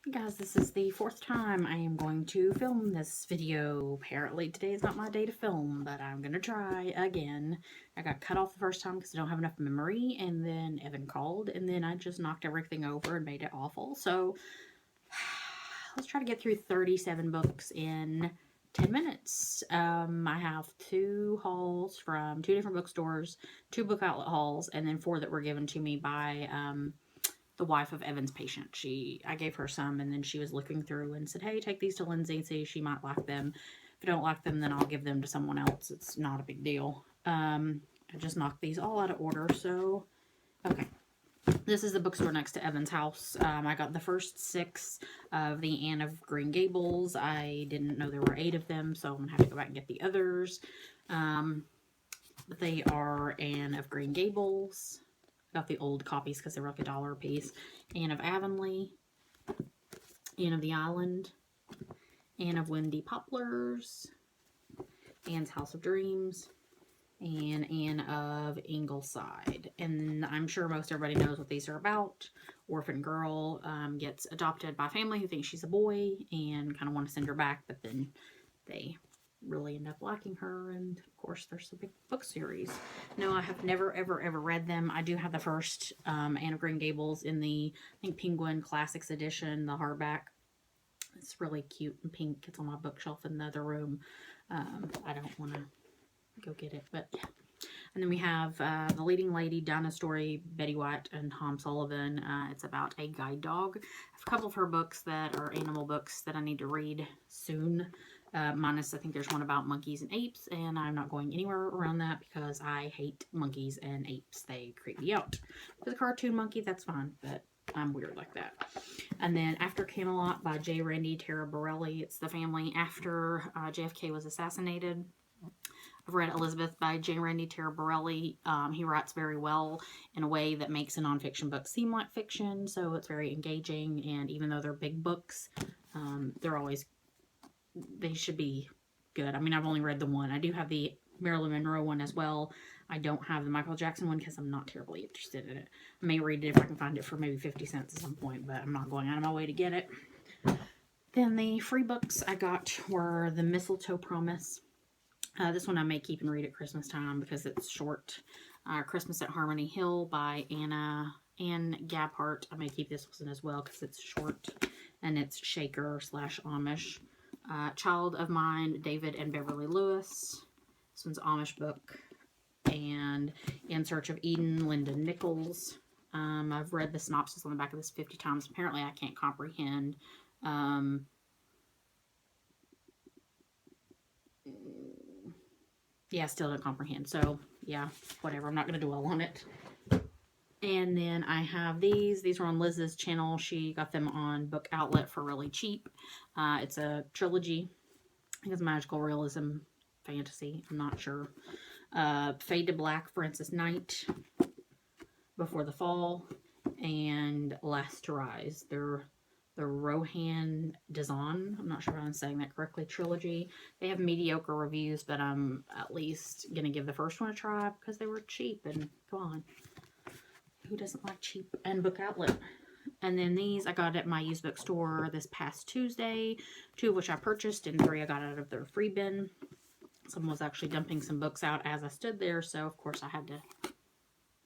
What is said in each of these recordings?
Hey guys, this is the fourth time I am going to film this video. Apparently today is not my day to film, but I'm going to try again. I got cut off the first time because I don't have enough memory, and then Evan called, and then I just knocked everything over and made it awful. So let's try to get through 37 books in 10 minutes. I have 2 hauls from 2 different bookstores, 2 book outlet hauls, and then 4 that were given to me by the wife of Evan's patient. I gave her some, and then she was looking through and said, hey, take these to Lindsay and see if she might like them. If I don't like them, then I'll give them to someone else. It's not a big deal. I just knocked these all out of order, so, okay. This is the bookstore next to Evan's house. I got the first 6 of the Anne of Green Gables. I didn't know there were 8 of them, so I'm going to have to go back and get the others. They are Anne of Green Gables. Got the old copies because they were like $1 a piece. Anne of Avonlea, Anne of the Island, Anne of Windy Poplars, Anne's House of Dreams, and Anne of Ingleside. And I'm sure most everybody knows what these are about. Orphan girl gets adopted by a family who thinks she's a boy and kind of want to send her back, but then they really end up liking her, and of course there's the big book series. No, I have never ever read them. I do have the first Anne of Green Gables in the, I think, Penguin Classics edition, the hardback. It's really cute and pink. It's on my bookshelf in the other room. I don't want to go get it, but yeah. And then we have The Leading Lady, Dinah Story, Betty White, and Tom Sullivan. It's about a guide dog. I have a couple of her books that are animal books that I need to read soon. Minus, I think there's one about monkeys and apes, and I'm not going anywhere around that because I hate monkeys and apes. They creep me out. For the cartoon monkey, that's fine, but I'm weird like that. And then After Camelot by J. Randy Taraborelli. It's the family after JFK was assassinated. I've read Elizabeth by J. Randy Taraborelli. He writes very well in a way that makes a nonfiction book seem like fiction, so it's very engaging, and even though they're big books, they should be good. I mean, I've only read the one. I do have the Marilyn Monroe one as well. I don't have the Michael Jackson one because I'm not terribly interested in it. I may read it if I can find it for maybe 50 cents at some point, but I'm not going out of my way to get it. Then the free books I got were The Mistletoe Promise. This one I may keep and read at Christmas time because it's short. Christmas at Harmony Hill by Anne Gabhart. I may keep this one as well because it's short and it's Shaker / Amish. Child of Mine, David and Beverly Lewis. This one's Amish book. And In Search of Eden, Linda Nichols. I've read the synopsis on the back of this 50 times. Apparently I can't comprehend. Yeah, still don't comprehend. So, yeah, whatever. I'm not going to dwell on it. And then I have these. These are on Liz's channel. She got them on Book Outlet for really cheap. It's a trilogy. I think it's magical realism fantasy. I'm not sure. Fade to Black, Francis Knight, Before the Fall, and Last to Rise. They're the Rohan Dazan, I'm not sure if I'm saying that correctly, trilogy. They have mediocre reviews, but I'm at least going to give the first one a try because they were cheap, and come on. Who doesn't like cheap and Book Outlet? And then these I got at my used bookstore this past Tuesday, 2 of which I purchased and 3 I got out of their free bin. Someone was actually dumping some books out as I stood there, so of course I had to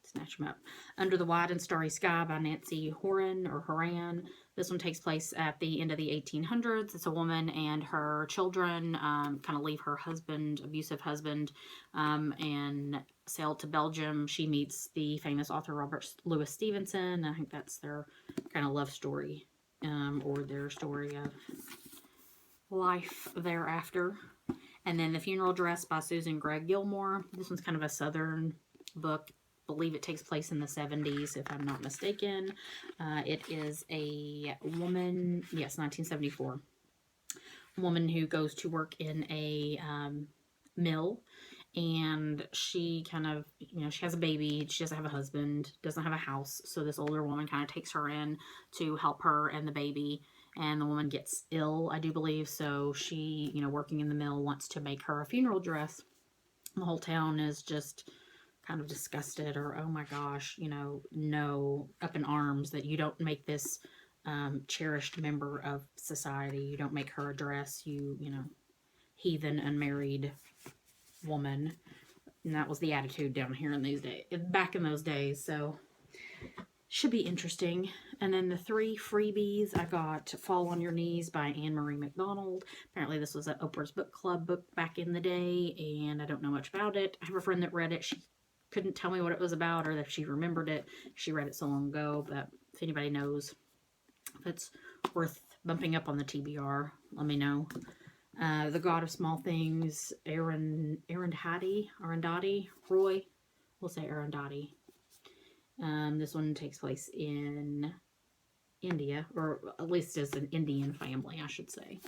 snatch them up. Under the Wide and Starry Sky by Nancy Horan. This one takes place at the end of the 1800s. It's a woman and her children kind of leave her husband, abusive husband, and sail to Belgium. She meets the famous author Robert Louis Stevenson. I think that's their kind of love story, or their story of life thereafter. And then The Funeral Dress by Susan Gregg Gilmore. This one's kind of a southern book. I believe it takes place in the 70s, if I'm not mistaken. It is a woman, yes, 1974. A woman who goes to work in a mill, and she kind of, she has a baby, she doesn't have a husband, doesn't have a house, so this older woman kind of takes her in to help her and the baby, and the woman gets ill, I do believe, so she, working in the mill, wants to make her a funeral dress. The whole town is just kind of disgusted, or oh my gosh, no, up in arms that you don't make this cherished member of society. You don't make her a dress, you know, heathen, unmarried woman. And that was the attitude down here in these days, back in those days. So should be interesting. And then the 3 freebies, I got Fall on Your Knees by Anne Marie McDonald. Apparently this was an Oprah's Book Club book back in the day, and I don't know much about it. I have a friend that read it. She couldn't tell me what it was about or if she remembered it. She read it so long ago, but if anybody knows if it's worth bumping up on the TBR, let me know. The God of Small Things, Arundhati, Roy. We'll say Arundhati. This one takes place in India, or at least as an Indian family, I should say.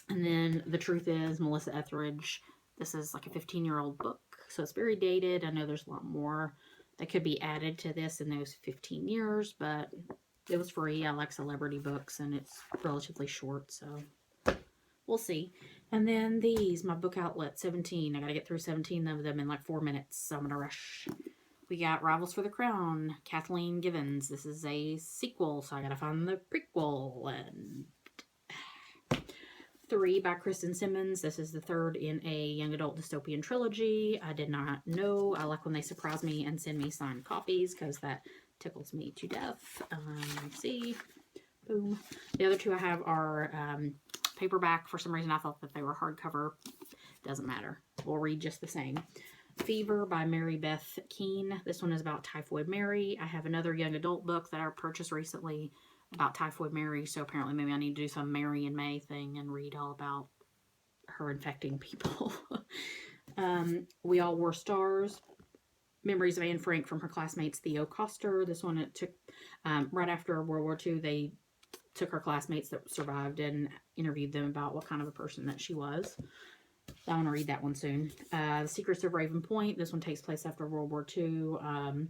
And then The Truth Is, Melissa Etheridge. This is like a 15-year-old book, so it's very dated. I know there's a lot more that could be added to this in those 15 years, but it was free. I like celebrity books, and it's relatively short, so we'll see. And then these, my book outlet, 17. I gotta get through 17 of them in like 4 minutes, so I'm gonna rush. We got Rivals for the Crown, Kathleen Givens. This is a sequel, so I gotta find the prequel. And 3 by Kristen Simmons. This is the 3rd in a young adult dystopian trilogy. I did not know. I like when they surprise me and send me signed copies because that tickles me to death. Let's see. Boom. The other 2 I have are paperback. For some reason I thought that they were hardcover. Doesn't matter. We'll read just the same. Fever by Mary Beth Keane. This one is about Typhoid Mary. I have another young adult book that I purchased recently about Typhoid Mary, so apparently maybe I need to do some Mary and May thing and read all about her infecting people. We All Wore Stars. Memories of Anne Frank from her classmates Theo Koster. This one, it took right after World War II, they took her classmates that survived and interviewed them about what kind of a person that she was. I want to read that one soon. The Secrets of Raven Point. This one takes place after World War II.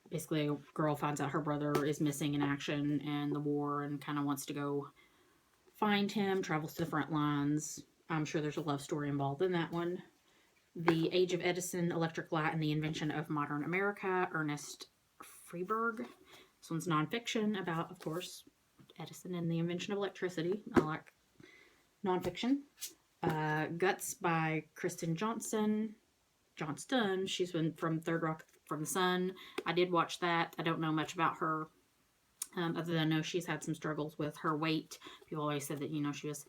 Basically, a girl finds out her brother is missing in action and the war and kind of wants to go find him, travels to the front lines. I'm sure there's a love story involved in that one. The Age of Edison, Electric Light, and the Invention of Modern America, Ernest Freeberg. This one's nonfiction about, of course, Edison and the invention of electricity. I like nonfiction. Guts by Kristen Johnston. She's been from Third Rock from the Sun. I did watch that. I don't know much about her, other than I know she's had some struggles with her weight. People always said that, you know, she was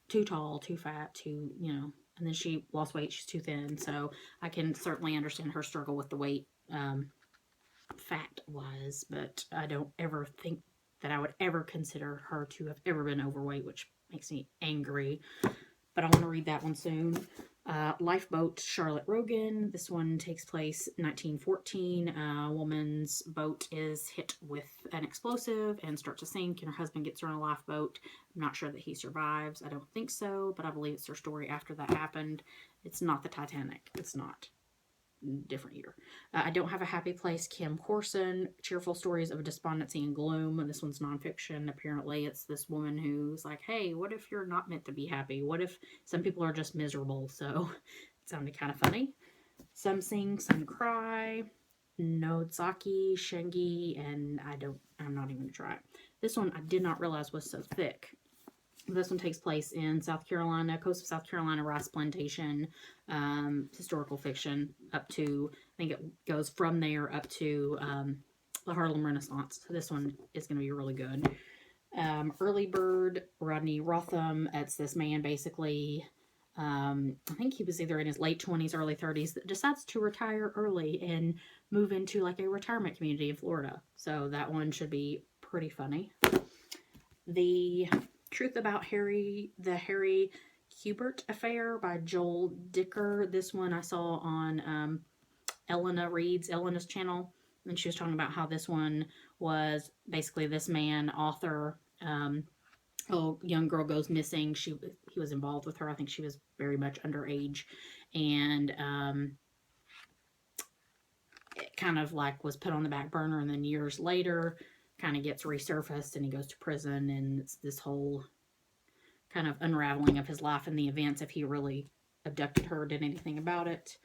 too tall, too fat, too, you know, and then she lost weight. She's too thin. So I can certainly understand her struggle with the weight, fat-wise, but I don't ever think that I would ever consider her to have ever been overweight, which makes me angry. But I want to read that one soon. Lifeboat, Charlotte Rogan. This one takes place 1914. A woman's boat is hit with an explosive and starts to sink, and her husband gets her on a lifeboat. I'm not sure that he survives. I don't think so, but I believe it's their story after that happened. It's not the Titanic. It's not. Different year. I Don't Have a Happy Place, Kim Corson. Cheerful Stories of Despondency and Gloom. This one's nonfiction. Apparently it's this woman who's like, hey, what if you're not meant to be happy? What if some people are just miserable? So it sounded kind of funny. Some Sing, Some Cry. Nodzaki, Shengi, and I'm not even going to try it. This one I did not realize was so thick. This one takes place in South Carolina, coast of South Carolina, rice plantation, historical fiction, up to, I think it goes from there up to the Harlem Renaissance. So this one is going to be really good. Early Bird, Rodney Rotham. It's this man basically, I think he was either in his late 20s, early 30s, that decides to retire early and move into like a retirement community in Florida. So that one should be pretty funny. The Truth About the Harry Hubert Affair by Joel Dicker. This one I saw on Elena's channel, and she was talking about how this one was basically this man, author, young girl goes missing. He was involved with her. I think she was very much underage, and it kind of like was put on the back burner, and then years later kind of gets resurfaced, and he goes to prison, and it's this whole kind of unraveling of his life and the events, if he really abducted her or did anything about it.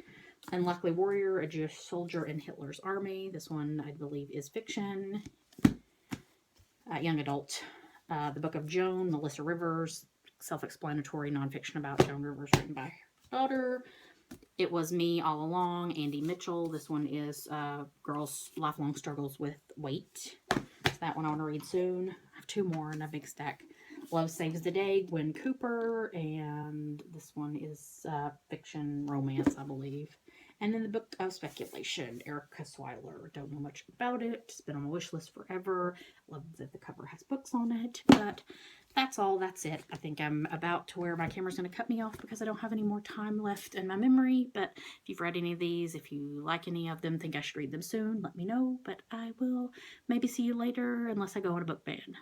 Unlucky Warrior, a Jewish soldier in Hitler's army. This one, I believe, is fiction. young adult. The Book of Joan, Melissa Rivers, self-explanatory nonfiction about Joan Rivers, written by her daughter. It Was Me All Along, Andy Mitchell. This one is Girls' Lifelong Struggles with Weight. So that one I want to read soon. I have 2 more in a big stack. Love Saves the Day, Gwen Cooper. And this one is fiction romance, I believe. And then the Book of Speculation, Erica Swyler. Don't know much about it. It's been on my wish list forever. Love that the cover has books on it. But that's all. That's it. I think I'm about to where my camera's going to cut me off because I don't have any more time left in my memory. But if you've read any of these, if you like any of them, think I should read them soon, let me know. But I will maybe see you later unless I go on a book ban.